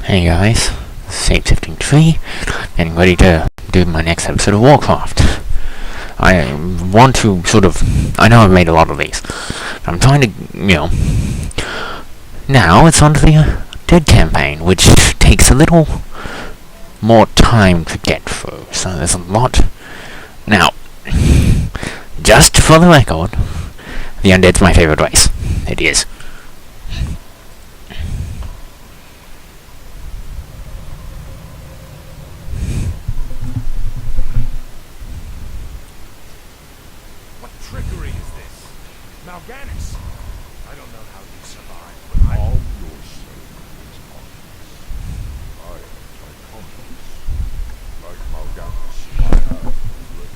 Hey guys, Shape-Shifting Tree, getting ready to do my next episode of Warcraft. I want to I know I've made a lot of these, but I'm trying to, now it's on to the Dead campaign, which takes a little more time to get through, so there's a lot. Now, just for the record, the Undead's my favorite race. It is. Trickery is this? Mal'Ganis! I don't know how you survived, but All you're saying is obvious. I am Tychonius. Like Mal'Ganis, I have regret.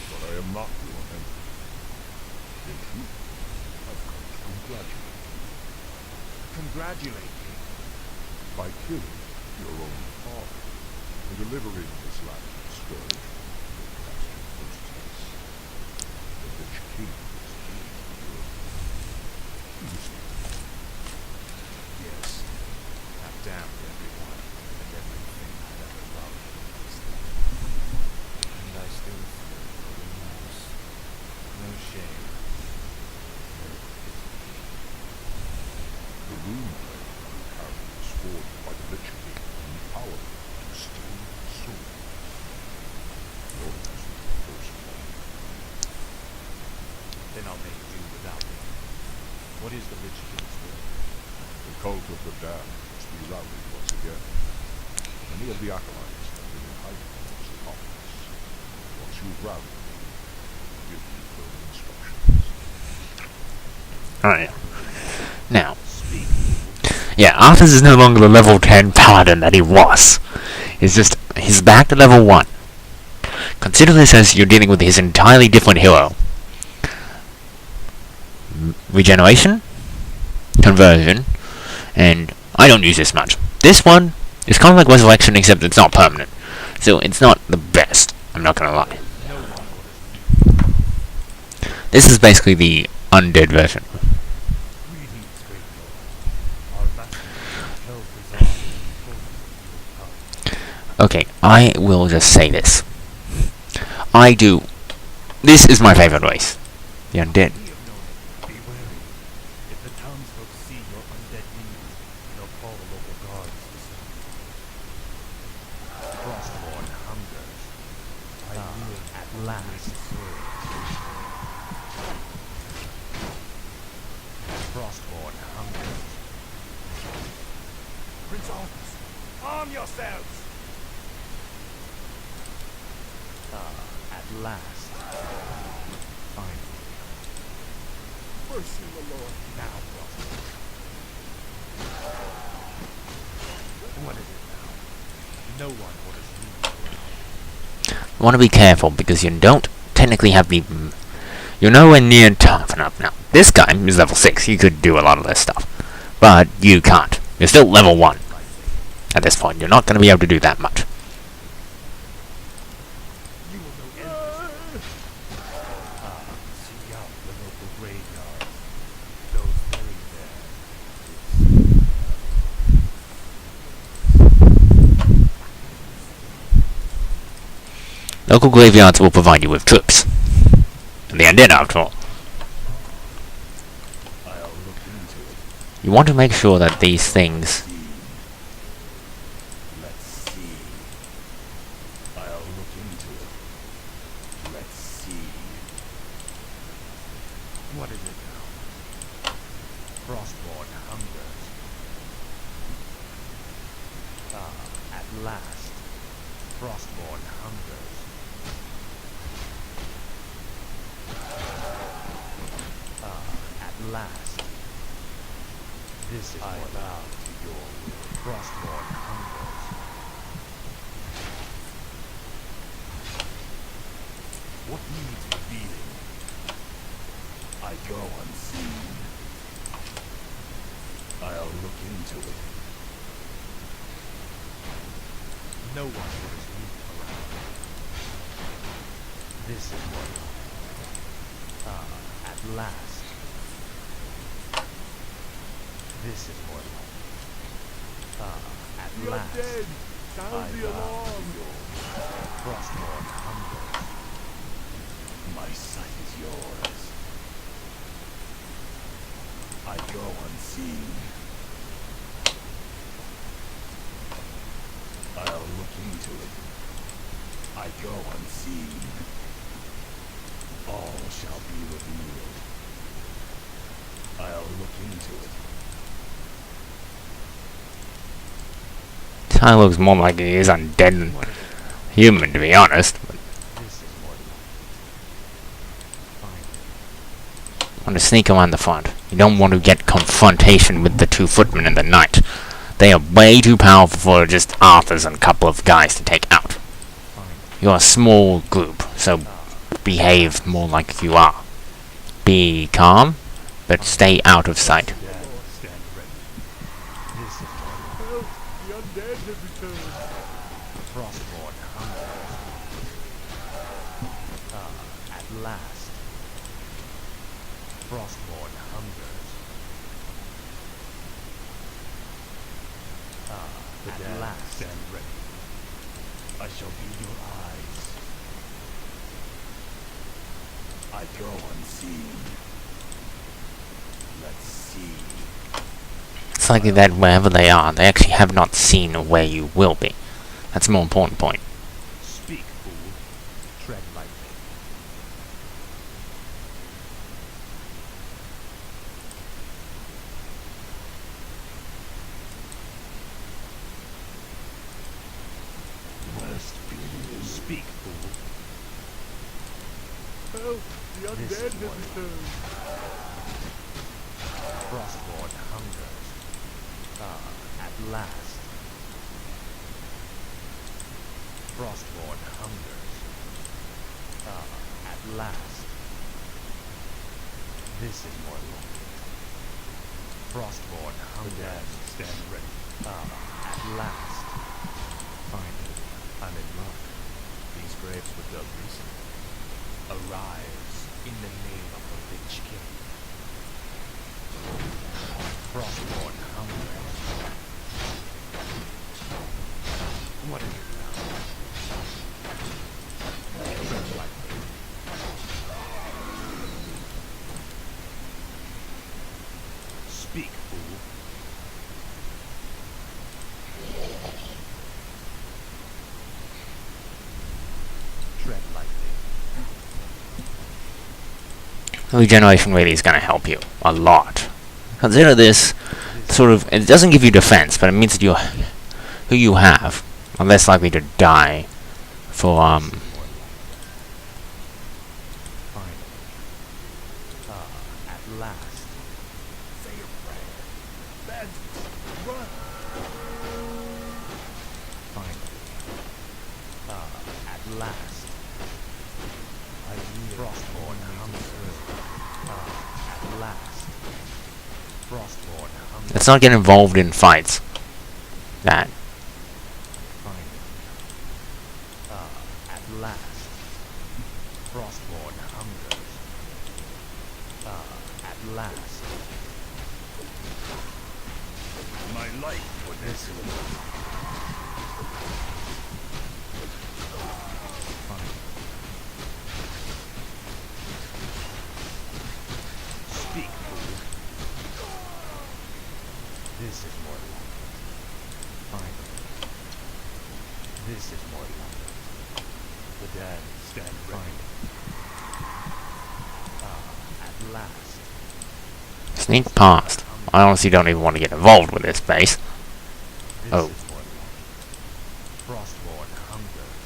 But I am not your enemy. In truth, I've come to congratulate you. congratulate me. By killing your own father and delivering this land to the scourge, you passed your first test. The Lich King is here. Yes. I've damned everyone and everything I've ever loved. And I still feel no remorse, no shame, no pity. The rune carried was forged by the Lich King and empowered to steal the sword. Yours was the first one. Then I'll make do without me. What is the Lich King's will? The cult of the damned must be rallied once again. Many of the acolytes have been in hiding amongst the populace. Once you've rallied them, give me further instructions. Alright. Now, yeah, Arthas is no longer the level 10 Paladin that he was. He's back to level 1. Consider this as you're dealing with his entirely different hero. Regeneration, conversion, and I don't use this much. This one is kind of like Resurrection, except it's not permanent. So it's not the best, I'm not gonna lie. This is basically the undead version. Greetings, great lord. Our master's health is on. Okay, I will just say this. This is my favorite race. The undead. Be wary. If the townsfolk see your undead needs, they'll call the local guards to see. Frostborn hungers. I will at last. Frostborn hungers. Prince Arthas, arm yourselves! At last. Finally. Mercy, my lord. Now, Frostborn. What is it now? No one orders me around. I want to be careful because you don't technically have the... You're nowhere near tough enough now. This guy is level 6. He could do a lot of this stuff. But you can't. You're still level 1. At this point, you're not going to be able to do that much. You will know endless. Seek out the local graveyard. Those buried there. Local graveyards will provide you with troops. And the undead, after all. I'll look into it. You want to make sure that these things... Let's see. I'll look into it. Let's see. What is it now? Frostborn hungers. At last. Frostborn hungers. At last. This is I bow to your will. Frostborn hungers. What needs revealing? I go unseen. I'll look into it. No one orders me around. This is what. At last. This is more like... the undead! Sound the alarm! Frostborn hunger. My sight is yours. I go unseen. I'll look into it. I go unseen. All shall be revealed. I'll look into it. Ty looks more like he is undead than human, to be honest. But This is more fine. want to sneak around the front. You don't want to get confrontation with the 2 footmen in the night. They are way too powerful for just Arthurs and a couple of guys to take out. Fine. You're a small group, so behave more like you are. Be calm, but stay out of sight. Stand ready. This is more Help! The undead have returned. Frostborn hunger. At last. Frostborn hungers. At last. Stand ready. I shall be your eyes. I go unseen. Let's see. It's likely that wherever they are, they actually have not seen where you will be. That's a more important point. Speak, fool. Tread lightly. Speak, fool. Help! The This undead is have one. returned. Frostborn hungers. At last. Frostborn hungers. At last. This is more like it. Frostborn hungers. Stand ready. At last. Finally, I'm in luck. These graves were dug recently. Arise in the name of the Lich King. Frostborn hunger. What is it now? Tread lightly. Speak, fool. Tread lightly. Regeneration really is going to help you a lot. Consider this sort of, it doesn't give you defense, but it means that who you have are less likely to die for, Finally. At last. Say your prayer. Bandits, run! Finally. At last. I hear Frostborn hunger. At last. Frostborn hunger. let's not get involved in fights. That. Finally. At last. Frostborn hungers. At last. My life for this one. Finally. Speak, fool. This is more like it. Finally. This is more like it. The dead stand ready. At last. Sneak past. I honestly don't even want to get involved with this base. This Oh. is more like it. Frostborn hungers.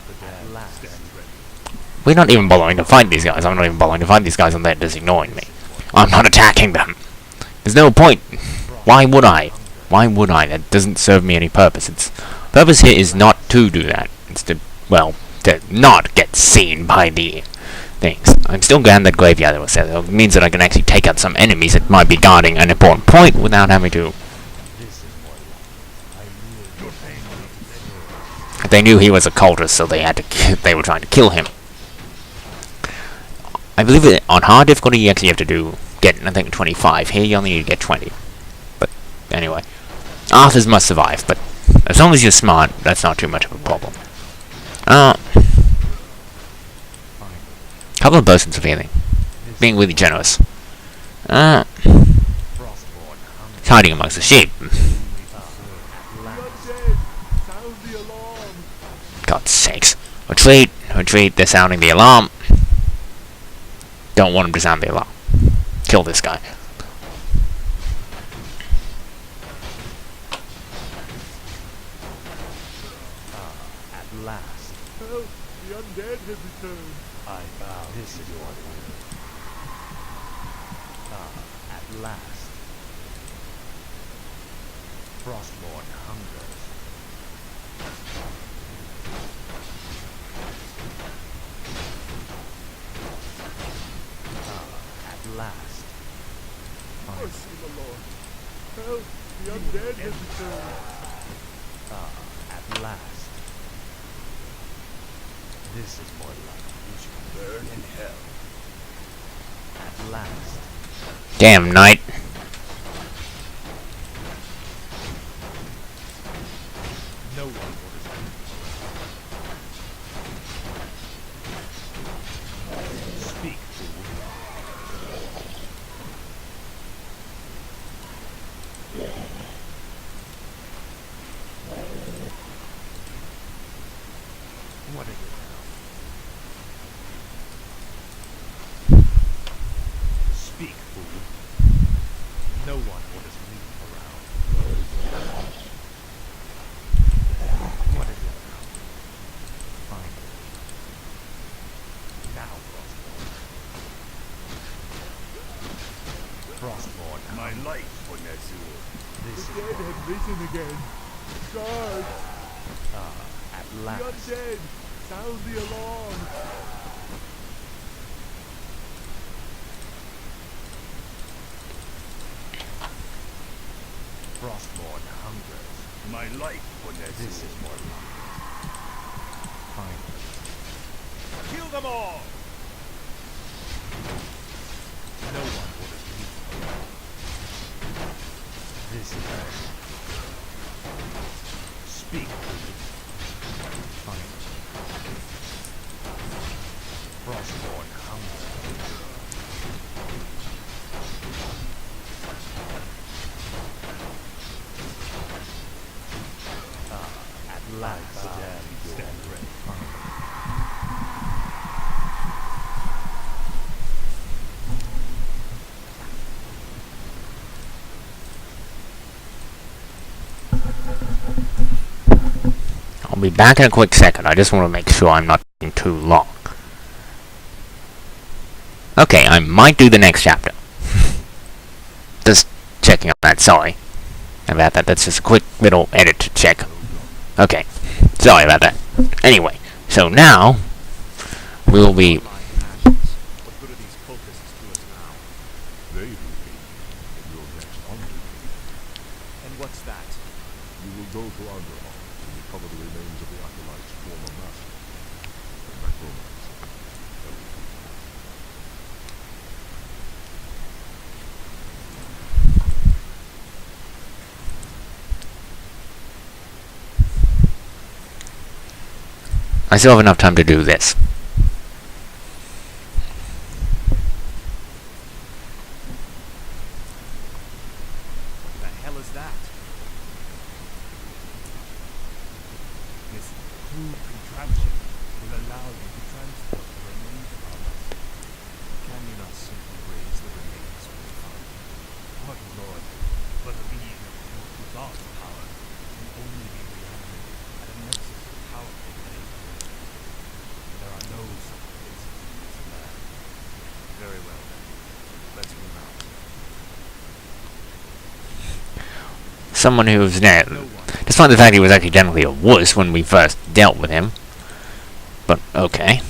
The dead at last stand ready. We're not even bothering to fight these guys. I'm not even bothering to fight these guys and they're just ignoring me. I'm not attacking them. There's no point. Why would I? Why would I? That doesn't serve me any purpose. Its purpose here is not to do that. It's to, well, to not get seen by the things. I'm still glad that graveyard was there. It means that I can actually take out some enemies that might be guarding an important point without having to. This is more like it. I knew your pain was They knew he was a cultist, so they had to. They were trying to kill him. I believe that on hard difficulty you actually have to get I think 25. Here you only need to get 20. But anyway. anyway. Arthurs must survive, but as long as you're smart, that's not too much of a problem. Couple of bosuns of healing. Being really generous. It's hiding amongst the sheep. God's sakes. Retreat, retreat, they're sounding the alarm. Don't want them to sound the alarm. Kill this guy. At last. Help! The undead have returned. I bow. This is your will. At last. Frostborn hungers. At last. Mercy, my lord. Help! The undead have returned. At last. This is more like you should burn in hell. At last. Damn, knight. No one orders me. Speak, fool. What is it now? Speak, fool. No one orders me around. What is it now? Finally. Now, Frostborn. My life for Nezur. This The is dead have risen again. Guards! at The last. undead! Sound the alarm! Frostborn hungers. My life for This Nezur. is more like it. Finally. Kill them all! No one orders me around. This is more. Speak, fool. Finally. Frostborn hungers. At last. Stand ready. I'll be back in a quick second. I just want to make sure I'm not taking too long. Okay, I might do the next chapter. Just checking on that, sorry about that. That's just a quick little edit to check. Okay, sorry about that. Anyway, so now we will be... What good are these cultists to us now? They will be your next undertaking. And what's that? You will go to Underhall and recover the remains of the Acolyte's former master, the Necromancer. I still have enough time to do this. What the hell is that? This crude contraption will allow you to transport the remains of our master. Can you not simply raise the remains when you find them? Oh Lord, but a being of God's power can only be reanimated at a nexus of powerful energy. There are no such places in this land. Very well then. Let's move out. Someone who's now... No one. Despite the fact he was actually generally a wuss when we first dealt with him. But, okay.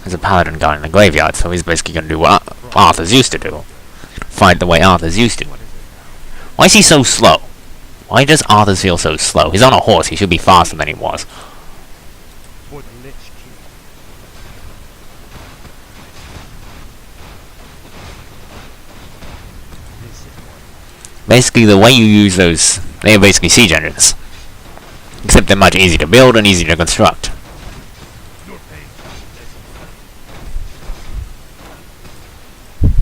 There's a paladin guy in the graveyard, so he's basically going to do what Arthur's used to do. Fight the way Arthur's used to. Why is he so slow? Why does Arthur feel so slow? He's on a horse, he should be faster than he was. For the Lich King. Basically, the way you use those, they are basically siege engines. Except they're much easier to build and easier to construct. Your pain shall be lessened.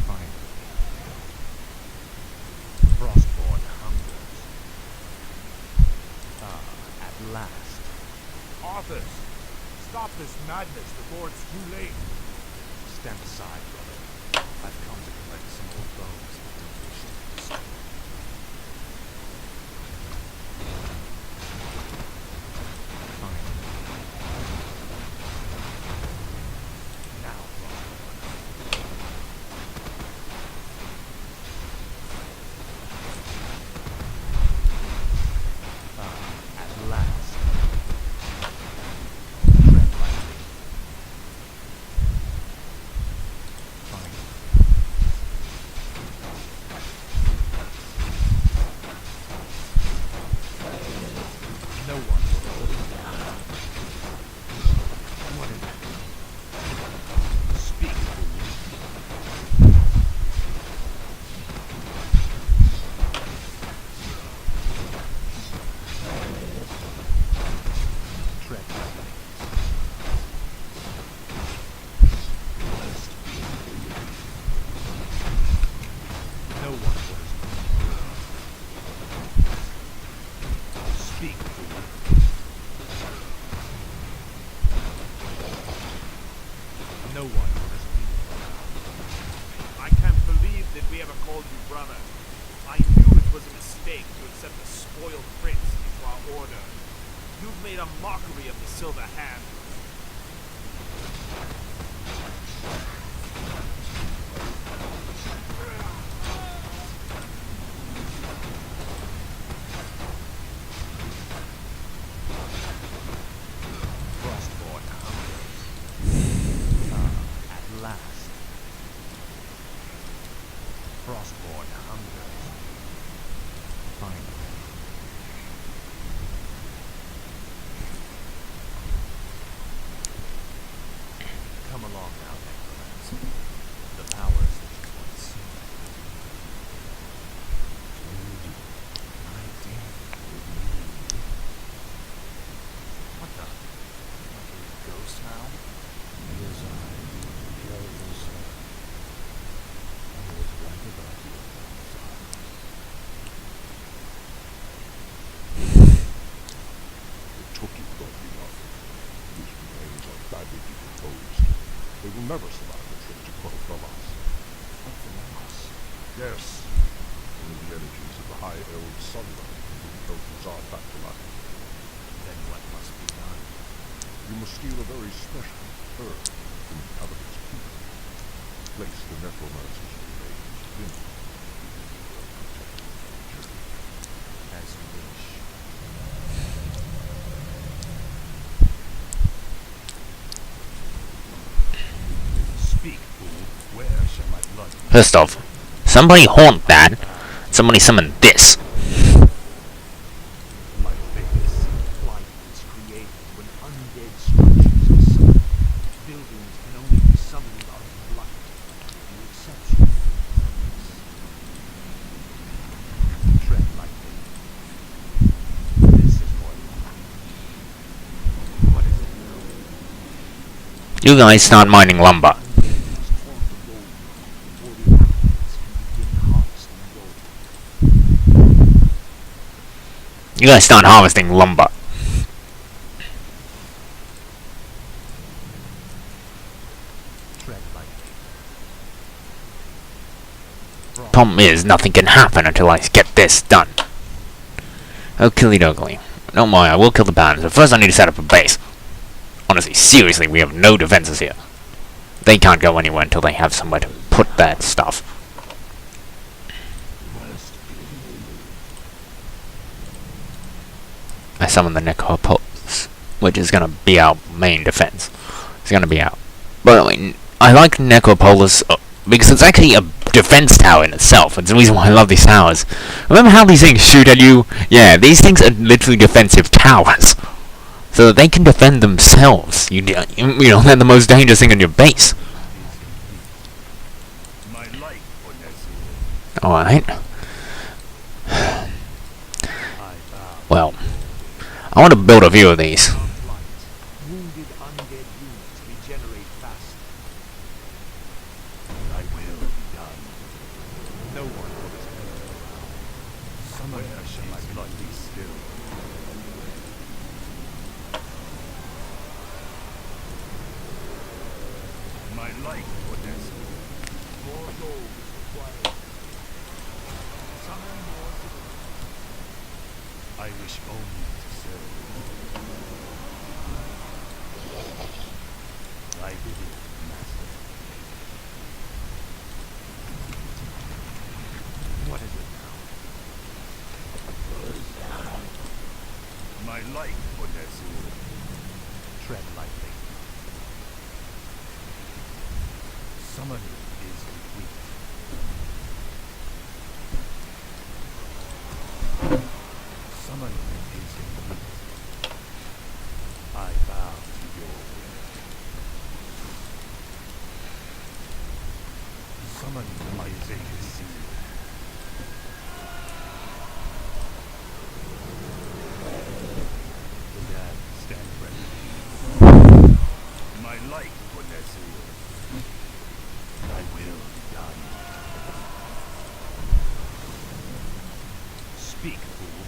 Finally, Frostborn hungers. Ah, at last. Arthas, stop this madness before it's too late. Stand aside, brother. I've come to collect some old bones that don't wish to be destroyed. Finally. Now, Frostborn. Ah, at last. Tread lightly. Finally. No one will hold me down. What is it? Speak, fool. Tread lightly. No one orders me. Speak, fool. No one orders me. I can't believe that we ever called you brother. I knew it was a mistake to accept a spoiled prince into our order. You've made a mockery of the Silver Hand. Frostborn hungers. Ah, at last. Frostborn hungers. Finally. Come along now, necromancer. The powers that you once seemed. I did. What the? Like a ghost now? It is I, the elven son. I was right about you, son. It took you long enough. These remains are badly decomposed. They will never survive the trip to Crow from us. But from us. Yes. Only the energies of the High Elf Sunlight can bring Balthazar back to life. Then what must be done? You must steal a very special herb from the Paladins' keep. Place the necromancer's remains in it. You will protect the journey. As you wish. Speak, fool. Where shall my blood be? First off, somebody haunt that. Somebody summon this. My famous life is created when undead structures are summoned. Buildings can only be summoned out of light, with the exception of this. Tread lightly. This is more like. What is it now? You guys start mining lumber. Must haunt the gold before the applicants can begin harvesting gold. You guys start harvesting lumber. Tread lightly. Problem is, nothing can happen until I get this done. Okie dokie. Don't worry, I will kill the Paladins, but first I need to set up a base. Honestly, seriously, we have no defenses here. They can't go anywhere until they have somewhere to put that stuff. I summon the Necropulse, which is gonna be our main defense. It's gonna be out. But I mean, I like Necropolus because it's actually a defense tower in itself. It's the reason why I love these towers. Remember how these things shoot at you? Yeah, these things are literally defensive towers. So that they can defend themselves. You know, they're the most dangerous thing in your base. My life for Nessie. Alright. I want to build a few of these. Wounded undead units regenerate fast. Thy will be done. No one will escape. Summon shall my blood be still. My life, Odessa. More gold is required. Summon more. I wish only to serve. Thy bidding, master. What is it now? My life, Odessa. Tread lightly. Summoning is complete. Summoning is complete. I bow to your will. Summoning Isaac is sealed. The dead stand ready. My life, Odessa. Thy will be done. Speak, fool.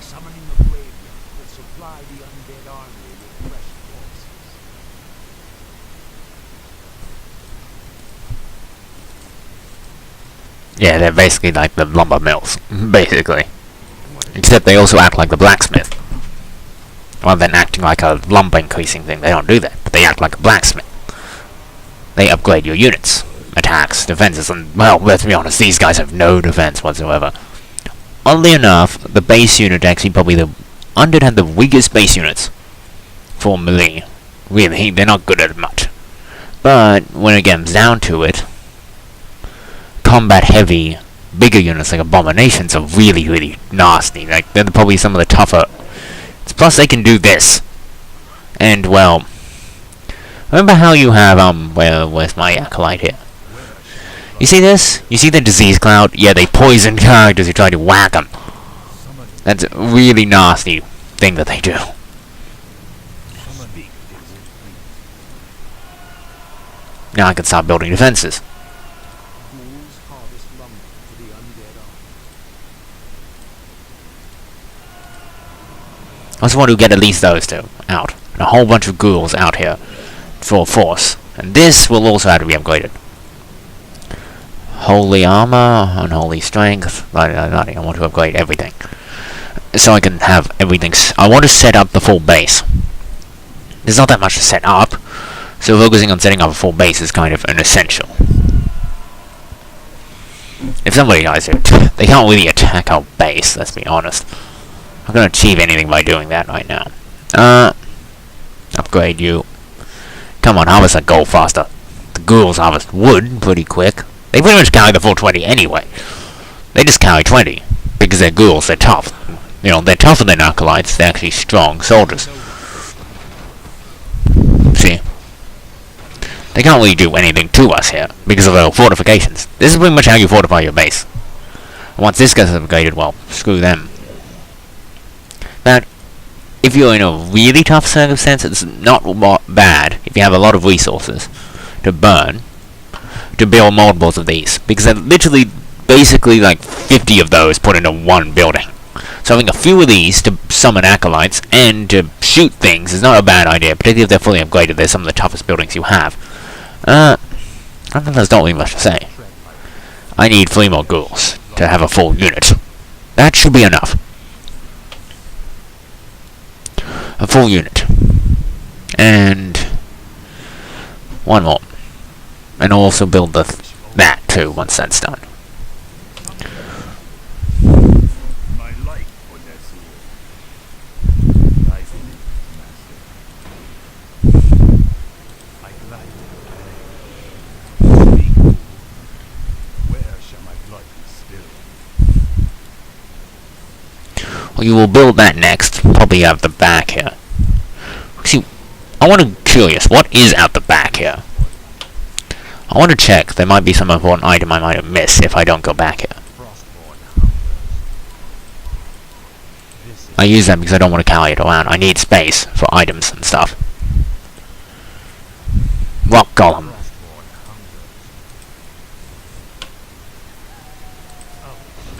Summoning a graveyard will supply the undead army with fresh corpses. Yeah, they're basically like the lumber mills, basically. Except they also act like the blacksmith. Rather than acting like a lumber increasing thing, they don't do that, but they act like a blacksmith. They upgrade your units, attacks, defenses, and, well, let's be honest, these guys have no defense whatsoever. Oddly enough, the base unit actually probably the undead had the weakest base units for melee. Really, they're not good at it much. But when it comes down to it, combat heavy, bigger units like abominations are really, really nasty. Like, they're probably some of the tougher. Plus, they can do this. And, well, remember how you have, where's my acolyte here? You see this? You see the disease cloud? Yeah, they poison characters who try to whack them. That's a really nasty thing that they do. Now I can start building defenses. Ghouls harvest lumber for the undead army. I just want to get at least those two out. And a whole bunch of ghouls out here for force. And this will also have to be upgraded. Holy armor, unholy strength. I want to upgrade everything. So I can have everything. I want to set up the full base. There's not that much to set up. So focusing on setting up a full base is kind of an essential. If somebody dies, they can't really attack our base, let's be honest. I'm not going to achieve anything by doing that right now. Upgrade you. Come on, harvest that gold faster. The ghouls harvest wood pretty quick. They pretty much carry the full 20 anyway. They just carry 20. Because they're ghouls, they're tough. You know, they're tougher than acolytes, they're actually strong soldiers. See? They can't really do anything to us here, because of our fortifications. This is pretty much how you fortify your base. Once this gets upgraded, well, screw them. But, if you're in a really tough circumstance, it's not bad if you have a lot of resources to burn, to build multiples of these. Because they're literally, basically like 50 of those put into one building. So having a few of these to summon acolytes and to shoot things is not a bad idea, particularly if they're fully upgraded. They're some of the toughest buildings you have. I think there's not really much to say. I need 3 more ghouls to have a full unit. That should be enough. A full unit. And 1 more. And I'll also build that too once that's done. Well, you will build that next. Probably out the back here. See, I want to curious. What is out the back here? I want to check. There might be some important item I might have missed if I don't go back here. I use them because I don't want to carry it around. I need space for items and stuff. Rock Golem. Frostborn hungers. Oh, so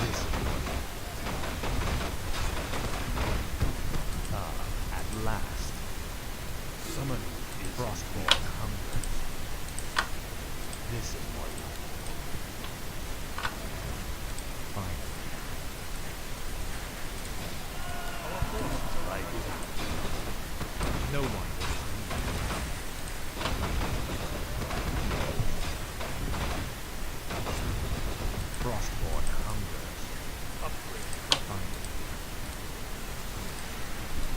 this is what at last. Someone is Frostborn hungers. This is what finally. Like no one will Frostborn hungers. Upgrade finally.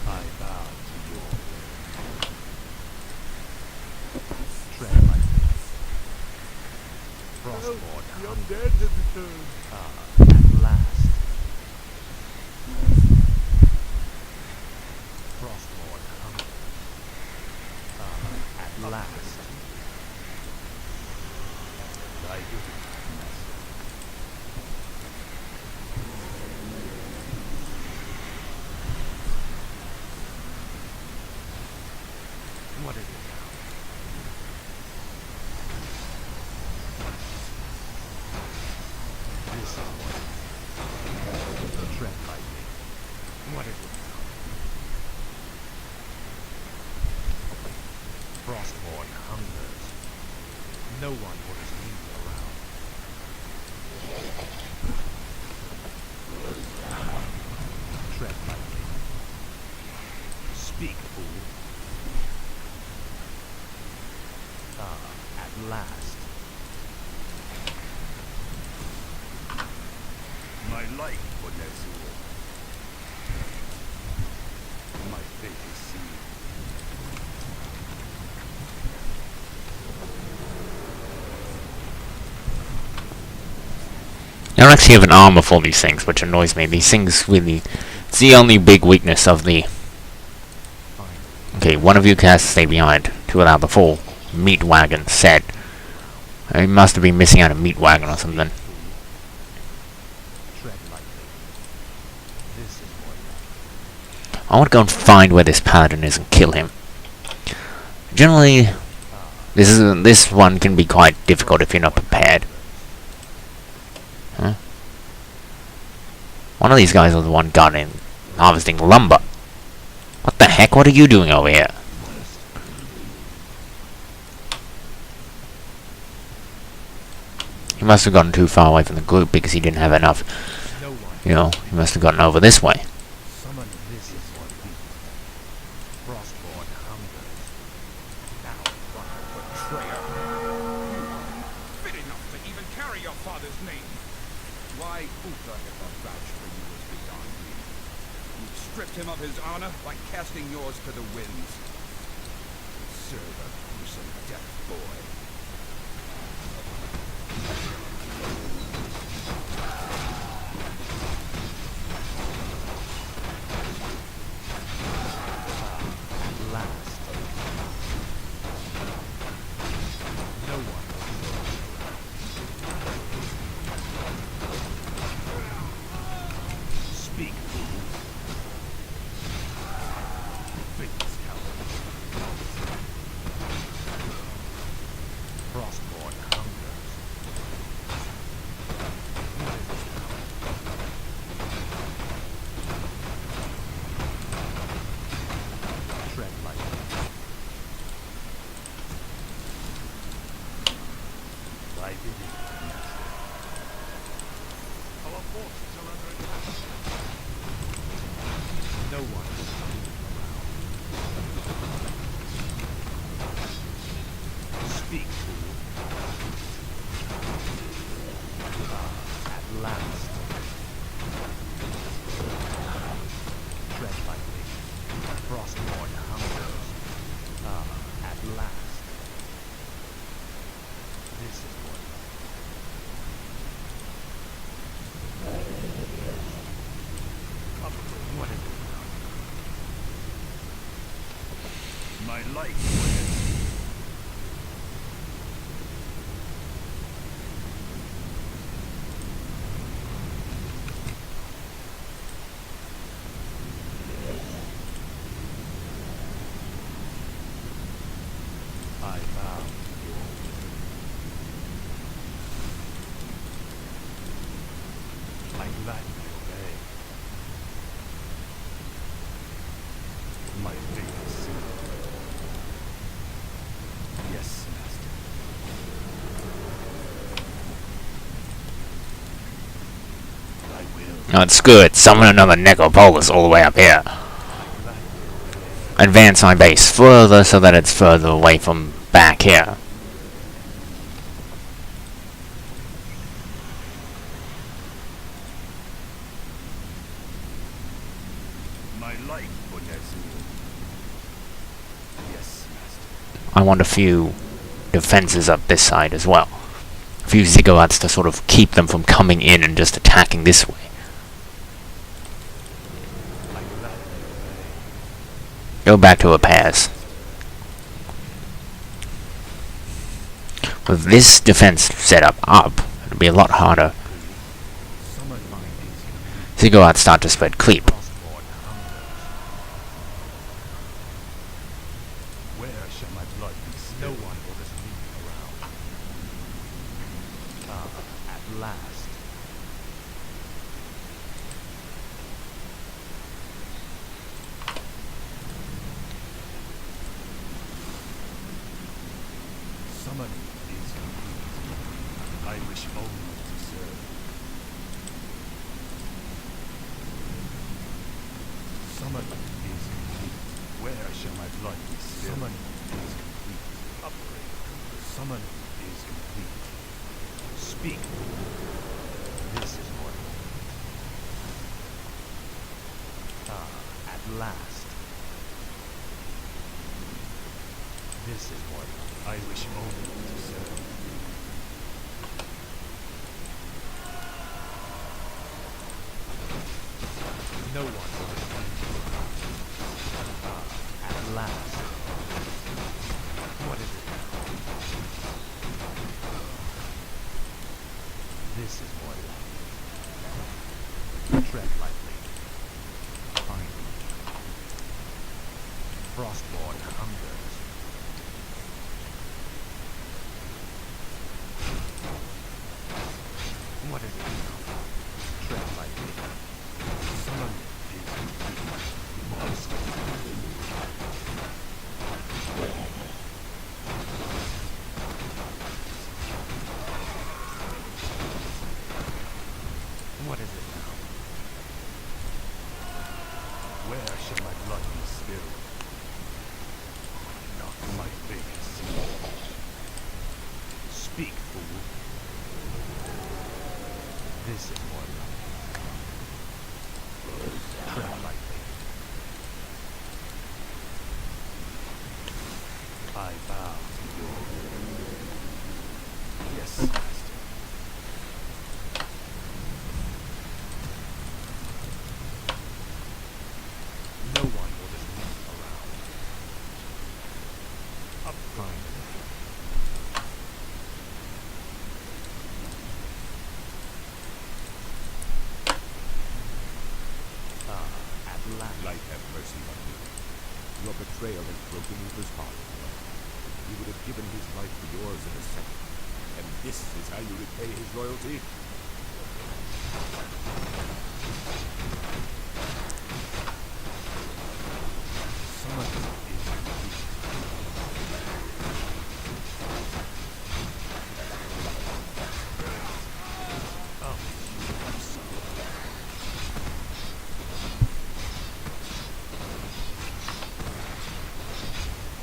I bow to your will. Tread lightly. Frostborn The hungers. undead has returned. At last. Frostborn hungers. At last. Thy duty. What is it now? This is what. Tread lightly. What is it now? Frostborn hungers. No one orders me around. Tread lightly. Speak, fool. At last. My life for Nezul. My fate is sealed. I don't actually have an armor for these things, which annoys me. These things really... It's the only big weakness of the... Okay, one of you has to stay behind to allow the full meat wagon set. I must have been missing out a meat wagon or something. Tread lightly. This is what. I want to go and find where this paladin is and kill him. Generally, this one can be quite difficult if you're not prepared. Huh? One of these guys was the one got in harvesting lumber. What the heck? What are you doing over here? He must have gotten too far away from the group because he didn't have enough. No one. You know, he must have gotten over this way. Summon this is what we. Frostborn hungers. Now Betrayer! Fit enough to even carry your father's name! Why, Uther ever vouched for you was beyond me. You stripped him of his honor by casting yours to the winds. Serve a gruesome death, boy. at last. No one will speak, fool. Fitness coward. Frostborn hungers. What is it now? Tread lightly. Thy bidding, master. Our forces are under attack. No one is coming around. Speak, fool. At last. Tread lightly. Frostborn hungers. At last. This is what. What is it now? My life for Nezul. my favorite sin. Yes, master. I will. That's good. Summon another Necropolis all the way up here. Advance my base further so that it's further away from back here. My life, Bonazir. Yes, master. I want a few defenses up this side as well. A few ziggurats to sort of keep them from coming in and just attacking this way. I gladly obey. Go back to repairs. With this defense setup up, it'll be a lot harder. Summon my days. Ziggurats start to spread creep. Frostborn hungers. Where shall my blood be spilled? No one will just leave me around. Ah, at last. Summoning is complete. I wish only to serve. Summoning is complete. Where shall my blood be spilled? Summoning is complete. Upgrade. Summoning is complete. Speak. This is what. Ah, at last. This is what I wish only to serve. No one will defend me. Ah, at last. What is it now? This is more life. Tread lightly. Find me. Frostborn hungers. What is it now? Tread lightly. Summon is complete. Monster. What is it now? Where shall my blood be spilled? Not my biggest. Speak, fool. This is more life. Tread lightly. I bow to your will. Yes, master. No one will just leave around. Up front. At last. Light have mercy on me. Your betrayal has broken Uther's heart. He would have given his life for yours in a second. And this is how you repay his loyalty? Summon is complete. Oh, I'm sorry.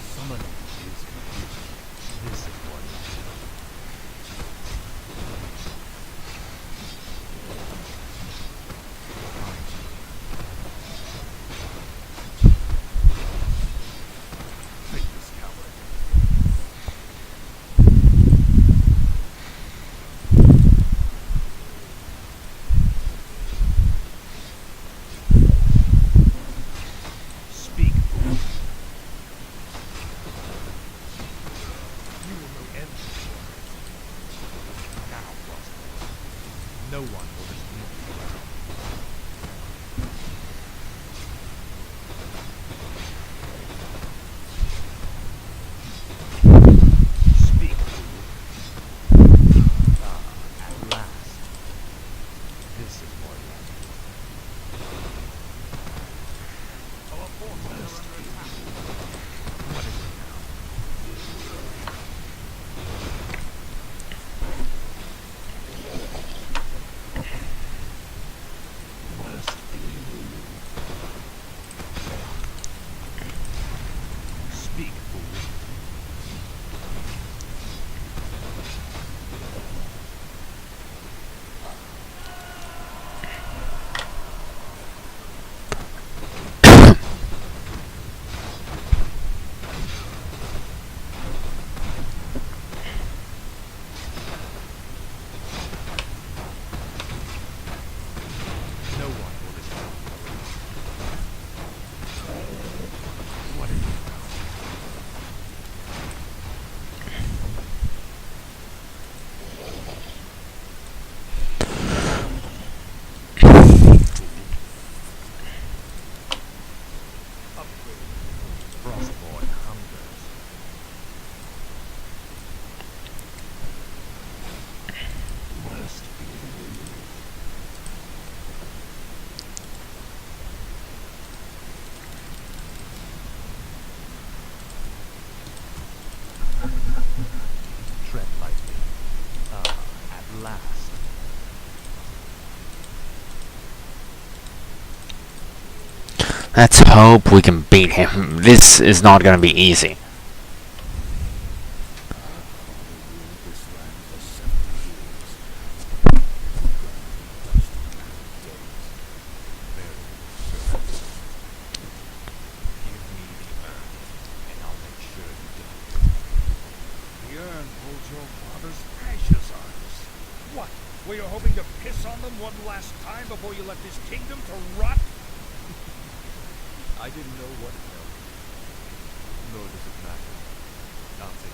Summoning is complete. This is what Take this coward. Speak, fool. You will know end. Now, Frostborn. No one will just leave you around. Speak, fool. Ah, at last. This is more life. Our forces are under attack. Let's hope we can beat him. This is not gonna be easy. The urn holds your father's ashes on us. What? Were you hoping to piss on them one last time before you left his kingdom to rot? I didn't know what it held. Nor does it matter. I'll take it.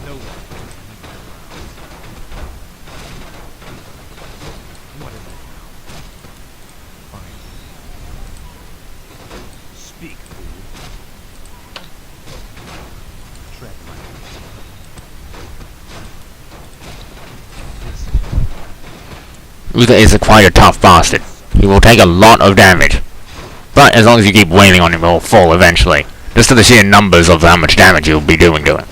No one can leave me around. What is it now? Fine. Speak, fool. Tread lightly. Uther is quite a tough bastard. He will take a lot of damage. But as long as you keep wailing on him, he'll fall eventually. Just to the sheer numbers of how much damage you'll be doing to him.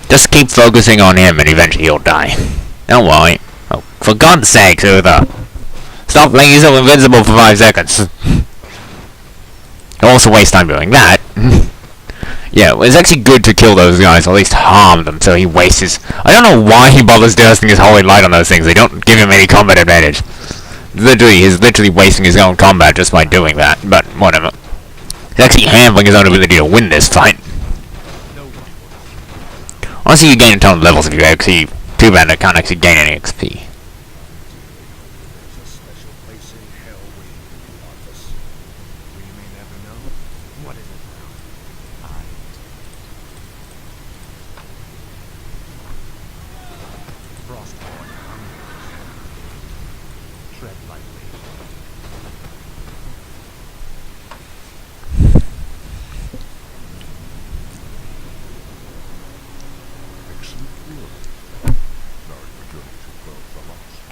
Just keep focusing on him and eventually he'll die. Don't worry. Oh, for God's sake, Uther. Stop playing yourself invincible for 5 seconds. You'll also waste time doing that. Yeah, it's actually good to kill those guys, or at least harm them, so he wastes his... I don't know why he bothers casting his holy light on those things. They don't give him any combat advantage. He's literally wasting his own combat just by doing that, but whatever. He's actually handling his own ability to win this fight. Honestly, you gain a ton of levels if you XP. Too bad I can't actually gain any XP. There's a special place in hell waiting for you, Arthas. We may never know. What is it now? Frostborn hungers. Tread lightly. Excellent work. Now your journey to quell the lust.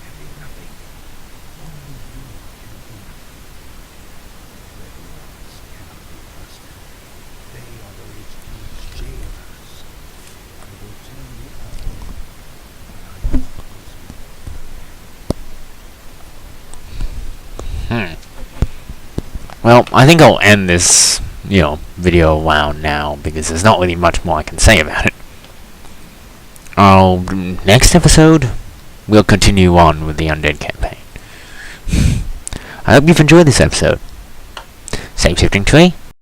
Having nothing. Only you can do nothing. Red ones cannot be trusted. They are the Lich King's jailers. I will tell you all when I am close with Well, I think I'll end this, video around now, because there's not really much more I can say about it. Next episode, we'll continue on with the Undead campaign. I hope you've enjoyed this episode. Same shifting tree,